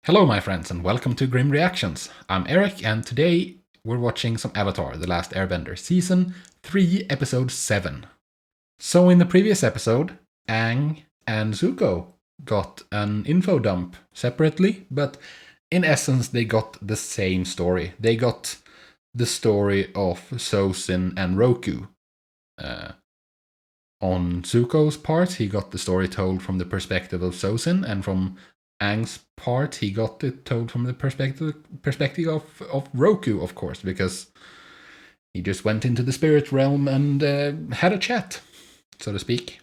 Hello my friends and welcome to Grim Reactions. I'm Erik and today we're watching some Avatar, The Last Airbender, Season 3, Episode 7. So in the previous episode, Aang and Zuko got an info dump separately, but in essence they got the same story. They got the story of Sozin and Roku. On Zuko's part, he got the story told from the perspective of Sozin, and from Aang's part, he got it told from the perspective of Roku, of course, because he just went into the spirit realm and had a chat, so to speak.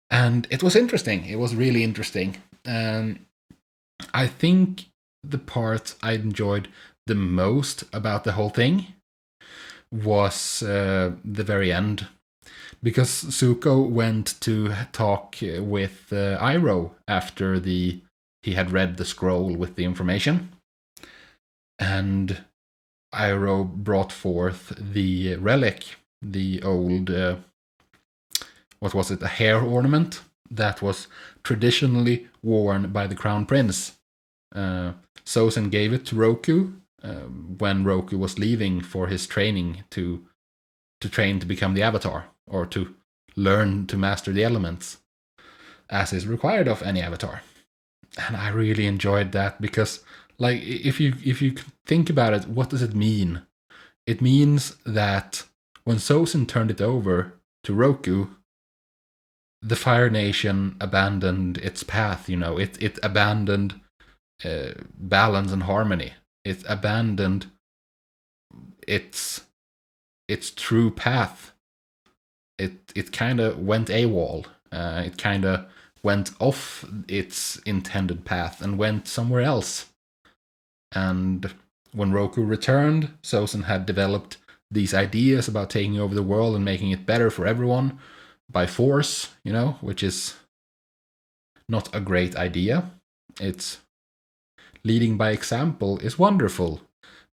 And it was interesting. It was really interesting. And I think the part I enjoyed the most about the whole thing was the very end. Because Zuko went to talk with Iroh after he had read the scroll with the information. And Iroh brought forth the relic, the old, what was it, a hair ornament that was traditionally worn by the Crown Prince. Sozin gave it to Roku when Roku was leaving for his training to train to become the Avatar, or to learn to master the elements, as is required of any Avatar. And I really enjoyed that because, like, if you think about it, what does it mean? It means that when Sozin turned it over to Roku, the Fire Nation abandoned its path. You know, it abandoned balance and harmony. It abandoned its true path. It kind of went AWOL. It kind of went off its intended path and went somewhere else. And when Roku returned, Sozin had developed these ideas about taking over the world and making it better for everyone by force, you know, which is not a great idea. It's leading by example is wonderful,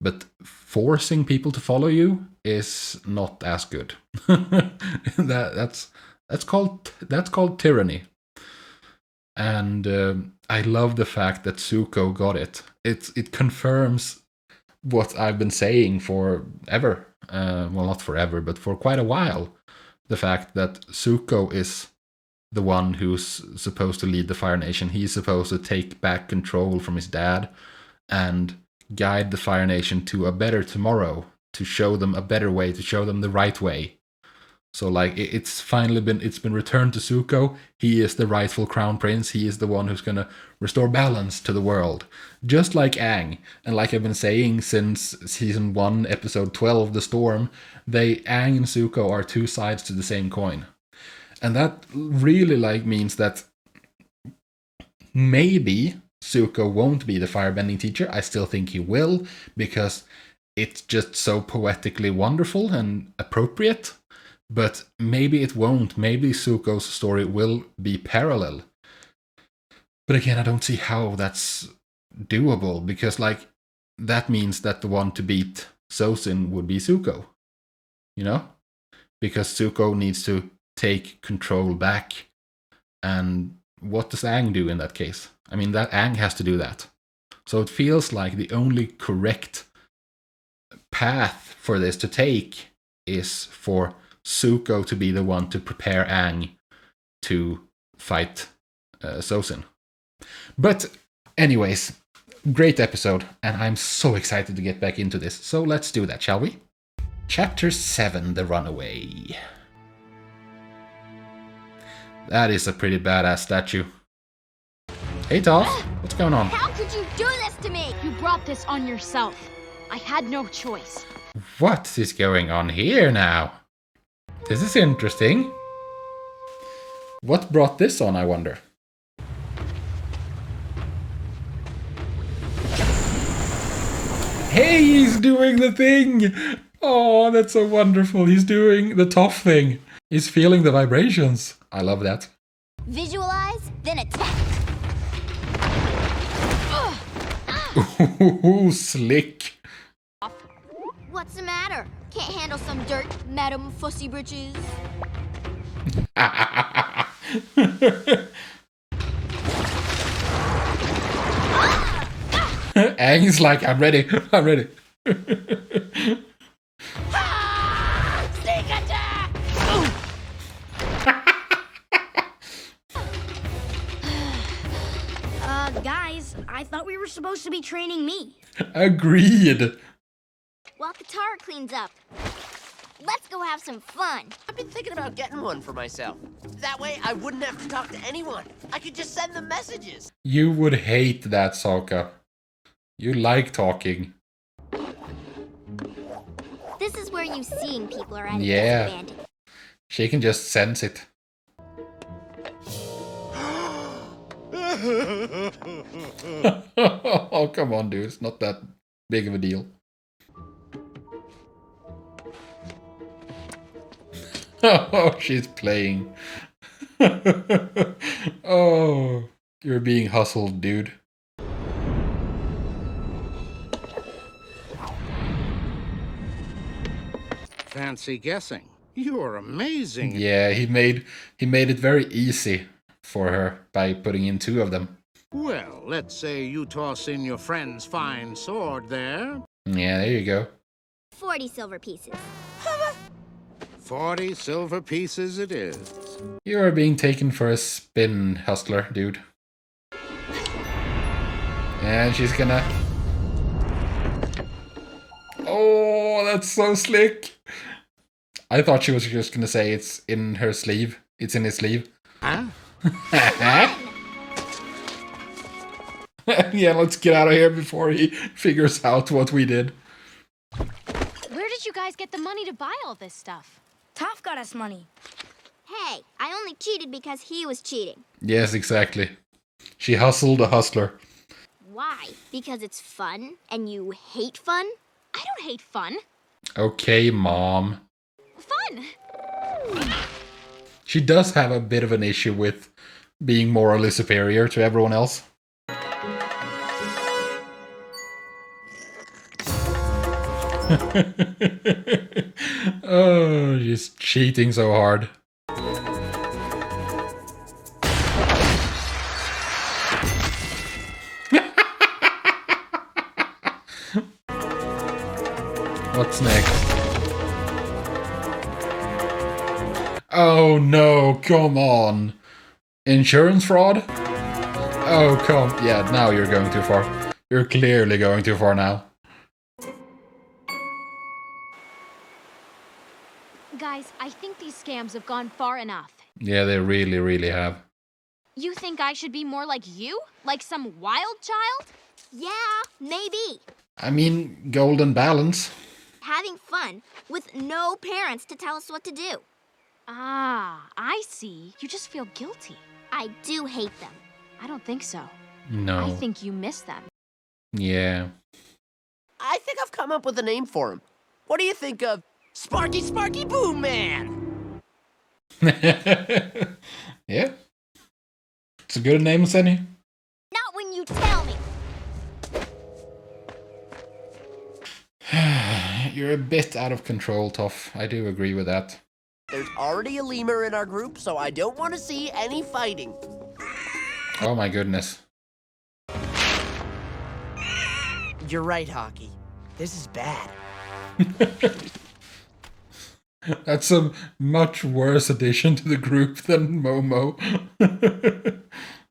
but forcing people to follow you is not as good. That's called tyranny. And I love the fact that Zuko got it. It confirms what I've been saying forever. Well, not forever, but for quite a while. The fact that Zuko is the one who's supposed to lead the Fire Nation. He's supposed to take back control from his dad and guide the Fire Nation to a better tomorrow, to show them a better way, to show them the right way. So, like, it's finally been returned to Zuko. He is the rightful crown prince. He is the one who's gonna restore balance to the world, just like Aang. And like I've been saying since season 1, episode 12, The Storm, Aang and Zuko are two sides to the same coin, and that really means that maybe Zuko won't be the firebending teacher. I still think he will, because it's just so poetically wonderful and appropriate. But maybe it won't. Maybe Zuko's story will be parallel. But again, I don't see how that's doable, because, like, that means that the one to beat Sozin would be Zuko. You know? Because Zuko needs to take control back. And what does Aang do in that case? I mean, that Aang has to do that. So it feels like the only correct path for this to take is for Zuko to be the one to prepare Aang to fight Sozin. But anyways, great episode, and I'm so excited to get back into this. So let's do that, shall we? Chapter 7, The Runaway. That is a pretty badass statue. Hey Toph, what's going on? How could you do this to me? You brought this on yourself. I had no choice. What is going on here now? This is interesting. What brought this on, I wonder? Hey, he's doing the thing! Oh, that's so wonderful. He's doing the Toph thing. He's feeling the vibrations. I love that. Visualize, then attack. Ooh, slick. What's the matter? Can't handle some dirt, Madam Fussy Britches? Aang's like, I'm ready. I'm ready. Sneak attack! Guys, I thought we were supposed to be training me. Agreed. While Katara cleans up, let's go have some fun. I've been thinking about getting one for myself. That way, I wouldn't have to talk to anyone. I could just send them messages. You would hate that, Sokka. You like talking. This is where you seeing people are at a Yeah. disadvantage. She can just sense it. Oh, come on, dude. It's not that big of a deal. Oh, she's playing. Oh, you're being hustled, dude. Fancy guessing. You're amazing. Yeah, he made it very easy for her by putting in 2 of them. Well, let's say you toss in your friend's fine sword there. Yeah, there you go. 40 silver pieces. 40 silver pieces it is. You are being taken for a spin, hustler, dude. And she's gonna... Oh, that's so slick. I thought she was just gonna say it's in her sleeve. It's in his sleeve. Huh? Yeah, let's get out of here before he figures out what we did. Where did you guys get the money to buy all this stuff? Toph got us money. Hey, I only cheated because he was cheating. Yes, exactly. She hustled a hustler. Why? Because it's fun and you hate fun? I don't hate fun. Okay, Mom. Fun! She does have a bit of an issue with being morally superior to everyone else. Oh, she's cheating so hard. What's next? Oh no, come on. Insurance fraud? Oh, come. Yeah, now you're going too far. You're clearly going too far now. Guys, I think these scams have gone far enough. Yeah, they really, really have. You think I should be more like you? Like some wild child? Yeah, maybe. I mean, golden balance. Having fun with no parents to tell us what to do. Ah, I see. You just feel guilty. I do hate them. I don't think so. No. I think you miss them. Yeah. I think I've come up with a name for him. What do you think of Sparky Sparky Boom Man? Yeah. It's a good name, Senny. Not when you tell me. You're a bit out of control, Toph. I do agree with that. There's already a lemur in our group, so I don't want to see any fighting. Oh my goodness. You're right, Hockey. This is bad. That's a much worse addition to the group than Momo.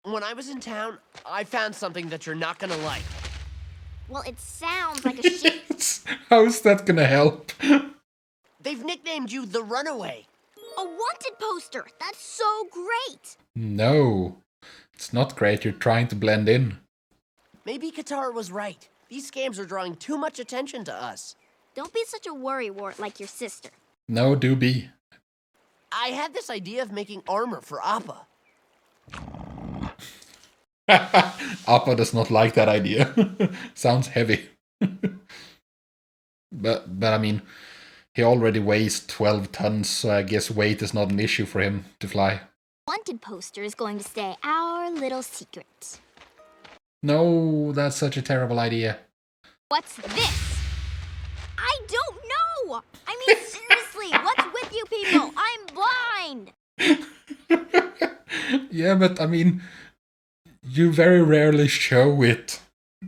When I was in town, I found something that you're not gonna like. Well, it sounds like a shit. How's that gonna help? They've nicknamed you the Runaway. A wanted poster. That's so great. No. It's not great. You're trying to blend in. Maybe Katara was right. These scams are drawing too much attention to us. Don't be such a worrywart like your sister. No, do be. I had this idea of making armor for Appa. Appa does not like that idea. Sounds heavy. But I mean, he already weighs 12 tons, so I guess weight is not an issue for him to fly. Wanted poster is going to stay our little secret. No, that's such a terrible idea. What's this? I don't know. I mean, seriously, what's with you people? I'm blind. Yeah, but I mean, you very rarely show it.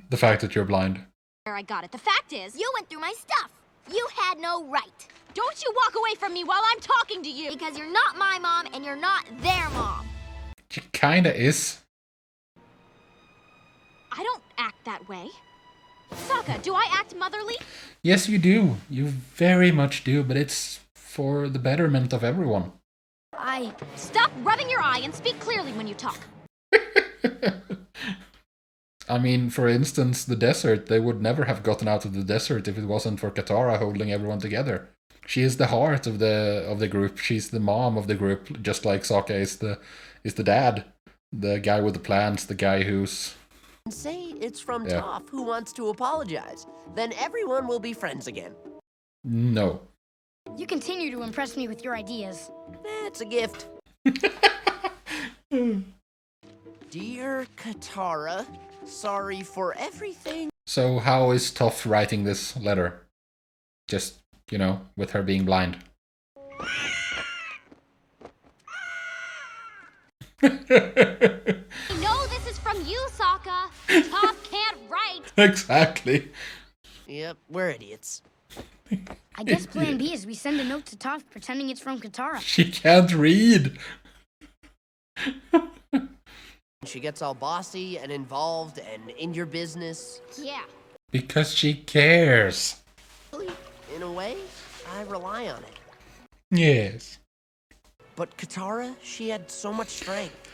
The fact that you're blind. Where I got it. The fact is, You went through my stuff. You had no right. don't you walk away from me while I'm talking to you. Because you're not my mom and you're not their mom. She kinda is. I don't act that way. Sokka, do I act motherly? Yes, you do. You very much do, but it's for the betterment of everyone. Stop rubbing your eye and speak clearly when you talk. I mean, for instance, the desert, they would never have gotten out of the desert if it wasn't for Katara holding everyone together. She is the heart of the group. She's the mom of the group, just like Sokka is the dad. The guy with the plans, the guy who's... Say it's from Yeah. Toph who wants to apologize. Then everyone will be friends again. No. You continue to impress me with your ideas. It's a gift. Dear Katara, sorry for everything. So how is Toph writing this letter? Just, with her being blind. I know this is from you, Sokka. Toph can't write. Exactly. Yep, we're idiots. I guess plan B is we send a note to Toph pretending it's from Katara. She can't read. She gets all bossy and involved and in your business. Yeah. Because she cares. In a way, I rely on it. Yes. But Katara, she had so much strength.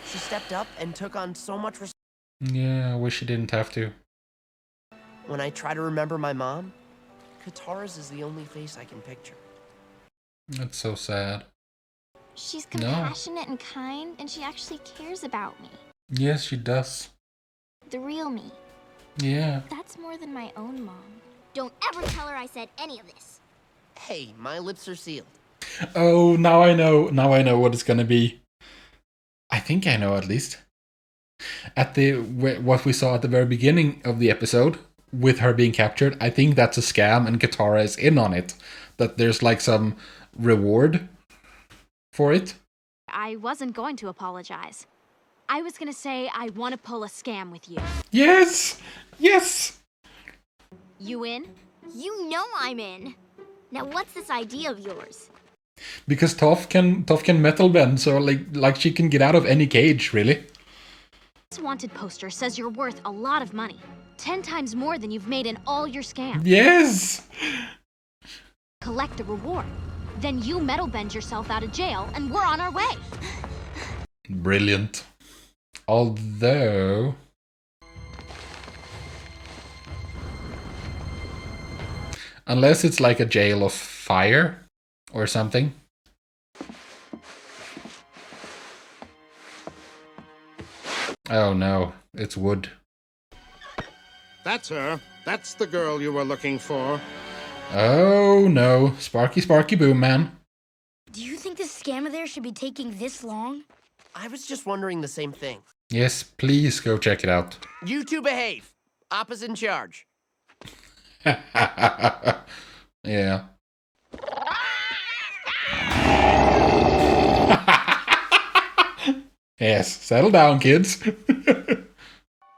She stepped up and took on so much Yeah, I wish she didn't have to. When I try to remember my mom, Katara's is the only face I can picture. That's so sad. She's No. compassionate and kind, and she actually cares about me. Yes, she does. The real me. Yeah. That's more than my own mom. Don't ever tell her I said any of this. Hey, my lips are sealed. Oh, now I know. Now I know what it's gonna be. I think I know at least. What we saw at the very beginning of the episode with her being captured, I think that's a scam and Katara is in on it. That there's like some reward for it. I wasn't going to apologize. I was gonna say I want to pull a scam with you. Yes! Yes! You in? You know I'm in. Now what's this idea of yours? Because Toph can metal bend, so like she can get out of any cage, really. This wanted poster says you're worth a lot of money. 10 times more than you've made in all your scams. Yes! Collect the reward. Then you metal bend yourself out of jail and we're on our way. Brilliant. Although... Unless it's like a jail of fire or something. Oh no, it's wood. That's her. That's the girl you were looking for. Oh no, Sparky Sparky Boom Man. Do you think this scam of theirs should be taking this long? I was just wondering the same thing. Yes, please go check it out. You two behave. Appa's in charge. Yeah. Yes, settle down, kids.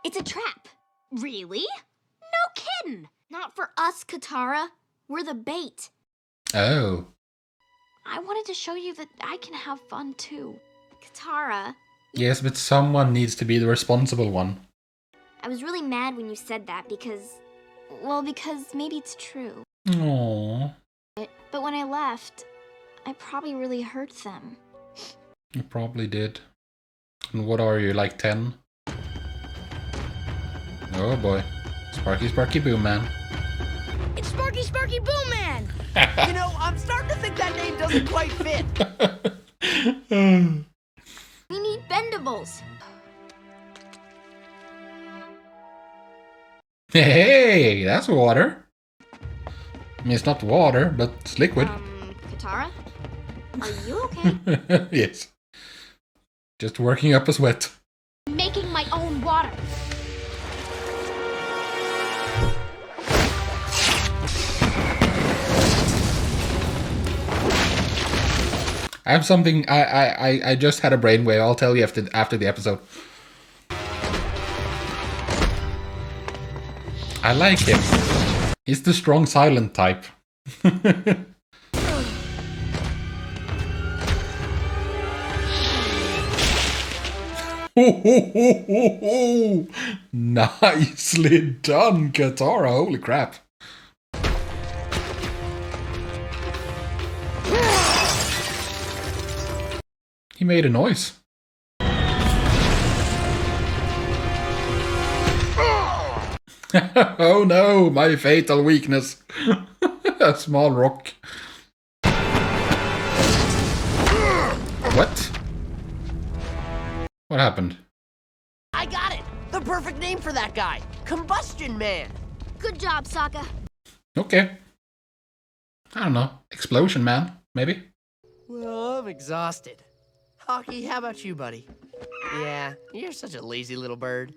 It's a trap. Really? No kidding. Not for us, Katara. We're the bait. Oh. I wanted to show you that I can have fun too. Katara, Yes, but someone needs to be the responsible one. I was really mad when you said that because maybe it's true. Aww. But when I left, I probably really hurt them. You probably did. And what are you, like 10? Oh boy. Sparky Sparky Boom Man. It's Sparky Sparky Boom Man! You know, I'm starting to think that name doesn't quite fit. We need bendables. Hey, that's water. I mean, it's not water, but it's liquid. Katara? Are you okay? Yes. Just working up a sweat. Making my own water. I have something. I just had a brainwave. I'll tell you after the episode. I like him. He's the strong silent type. Nicely done, Katara. Holy crap. He made a noise. Oh no, my fatal weakness. A small rock. What? What happened? I got it! The perfect name for that guy! Combustion Man! Good job, Sokka. Okay. I don't know. Explosion Man, maybe? Well, I'm exhausted. Hockey, how about you, buddy? Yeah, you're such a lazy little bird.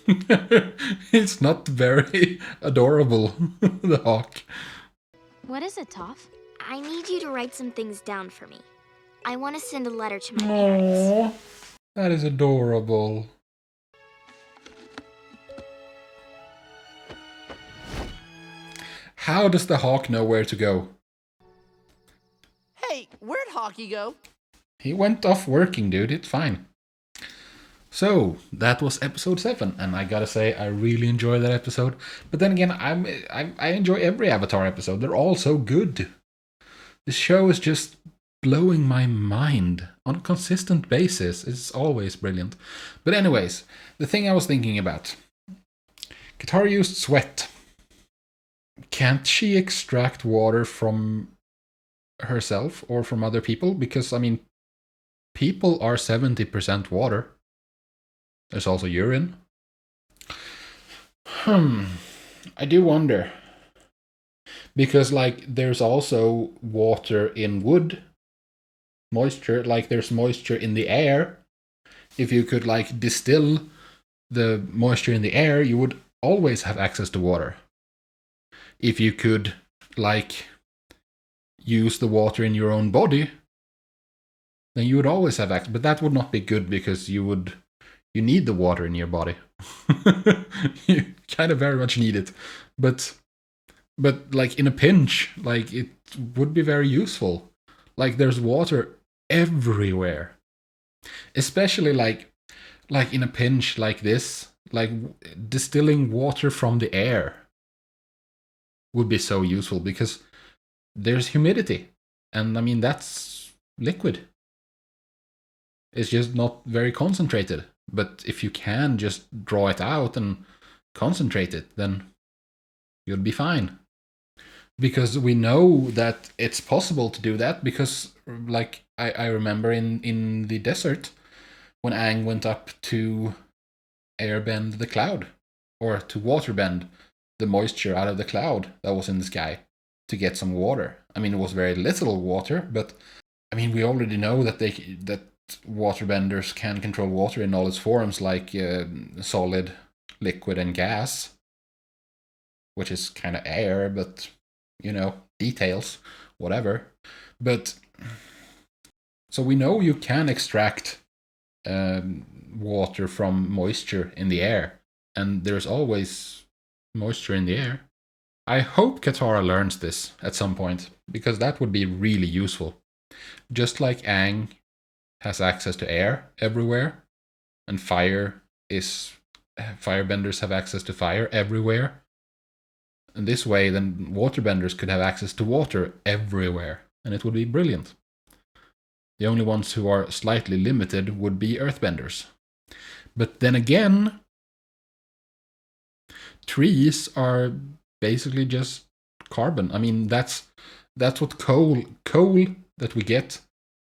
It's not very adorable, the hawk. What is it, Toph? I need you to write some things down for me. I want to send a letter to my parents. Aww, that is adorable. How does the hawk know where to go? Hey, where'd Hockey go? He went off working, dude. It's fine. So, that was episode 7, and I gotta say, I really enjoyed that episode. But then again, I enjoy every Avatar episode. They're all so good. The show is just blowing my mind on a consistent basis. It's always brilliant. But anyways, the thing I was thinking about. Katara used sweat. Can't she extract water from herself or from other people? Because, I mean, people are 70% water. There's also urine. I do wonder. Because, like, there's also water in wood. Moisture, like there's moisture in the air. If you could, like, distill the moisture in the air, you would always have access to water. If you could, like, use the water in your own body, then you would always have access. But that would not be good because you need the water in your body. You kind of very much need it. But like in a pinch, like it would be very useful. Like there's water everywhere. Especially like in a pinch like this, like distilling water from the air would be so useful because there's humidity. And I mean, that's liquid. It's just not very concentrated. But if you can just draw it out and concentrate it, then you'll be fine. Because we know that it's possible to do that because, like, I remember in the desert when Aang went up to airbend the cloud, or to waterbend the moisture out of the cloud that was in the sky to get some water. I mean, it was very little water, but I mean, we already know that waterbenders can control water in all its forms, like solid, liquid, and gas, which is kind of air, but, you know, details, whatever. But, so we know you can extract water from moisture in the air, and there's always moisture in the air. I hope Katara learns this at some point, because that would be really useful. Just like Aang has access to air everywhere, and firebenders have access to fire everywhere. And this way, then waterbenders could have access to water everywhere, and it would be brilliant. The only ones who are slightly limited would be earthbenders. But then again, trees are basically just carbon. I mean, that's what coal that we get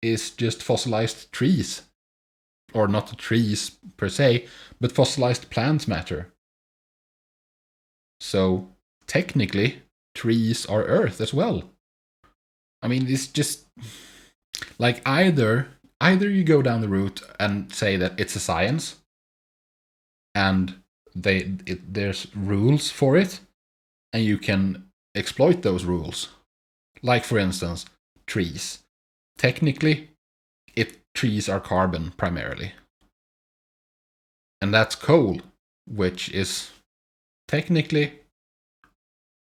is just fossilized trees. Or not trees per se, but fossilized plant matter. So, technically, trees are earth as well. I mean, it's just like either you go down the route and say that it's a science, and there's rules for it, and you can exploit those rules. Like, for instance, trees. Technically, trees are carbon primarily. And that's coal, which is technically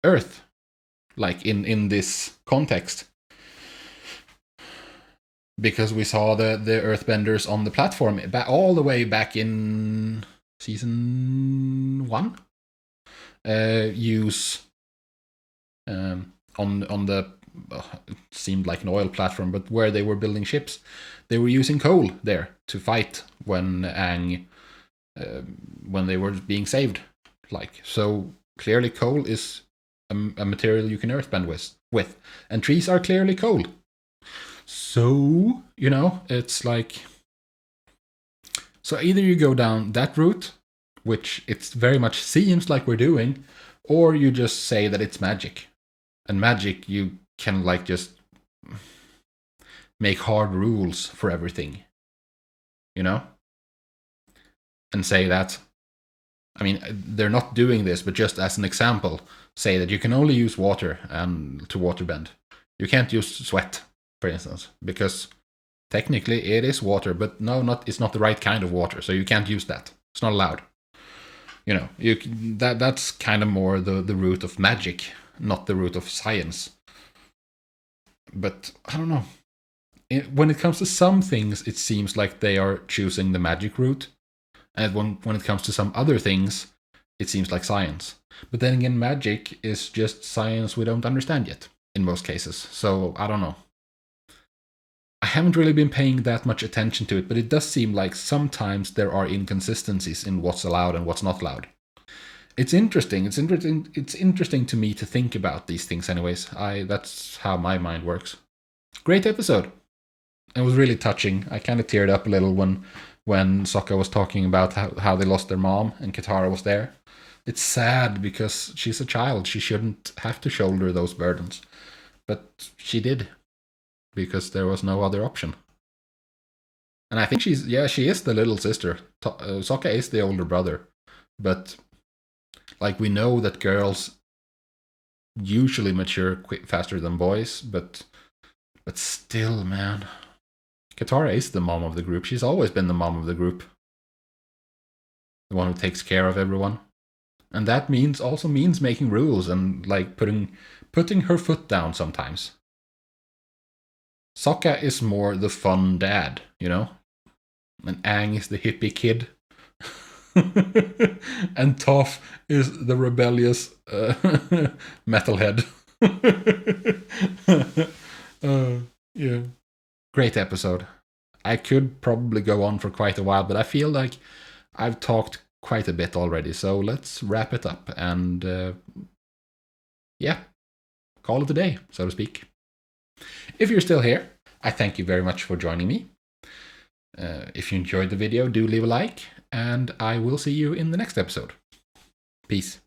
Earth, like in this context. Because we saw the Earthbenders on the platform all the way back in season 1 use on the it seemed like an oil platform, but where they were building ships, they were using coal there to fight when Aang when they were being saved. Like, so clearly coal is a material you can earthbend with, and trees are clearly coal. So, you know, it's like, so either you go down that route, which it very much seems like we're doing, or you just say that it's magic. And magic, you can like just make hard rules for everything, you know? And say that, I mean, they're not doing this, but just as an example, say that you can only use water and to waterbend. You can't use sweat, for instance, because technically it is water, but no, it's not the right kind of water, so you can't use that. It's not allowed. You know, that's kind of more the root of magic, not the root of science. But I don't know. When it comes to some things, it seems like they are choosing the magic route. And when it comes to some other things, it seems like science. But then again, magic is just science we don't understand yet, in most cases. So, I don't know. I haven't really been paying that much attention to it, but it does seem like sometimes there are inconsistencies in what's allowed and what's not allowed. It's interesting. It's interesting to me to think about these things anyways. That's how my mind works. Great episode. It was really touching. I kind of teared up a little when Sokka was talking about how they lost their mom and Katara was there. It's sad because she's a child. She shouldn't have to shoulder those burdens. But she did. Because there was no other option. And I think she is the little sister. Sokka is the older brother. But like, we know that girls usually mature faster than boys, but still, man. Katara is the mom of the group. She's always been the mom of the group. The one who takes care of everyone. And that also means making rules and like putting her foot down sometimes. Sokka is more the fun dad, you know? And Aang is the hippie kid. And Toph is the rebellious metalhead. Yeah. Great episode. I could probably go on for quite a while, but I feel like I've talked quite a bit already, so let's wrap it up and call it a day, so to speak. If you're still here, I thank you very much for joining me. If you enjoyed the video, do leave a like, and I will see you in the next episode. Peace.